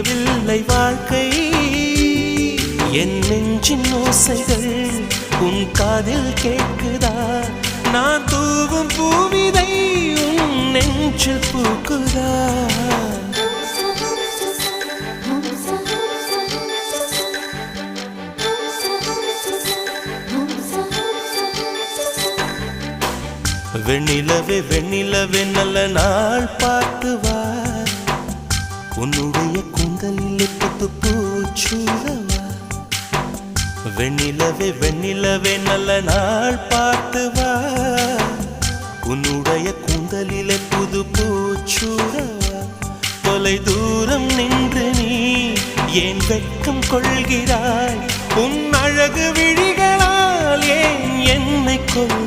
புரியவில்லை வாழ்க்கை என் நெஞ்சின் ஓசைகள் உன் காதில் கேட்குதா நான் தூவும் பூவிதை உன் நெஞ்சில் பூக்குதா வெண்ணிலவே வெண்ணிலவே நல்ல நாள் பார்த்து வா உன்னுடைய கூந்தலில் புத்து பூச்சூடவா வெண்ணிலவே வெண்ணிலவே நல்ல நாள் பார்த்து வா உன்னுடைய கூந்தலில் புது பூச்சூடவா தொலை தூரம் நின்று நீ ஏன் வெட்கம் கொள்கிறாய் உன் அழகு விழிகளால் ஏன் என்னை கொள்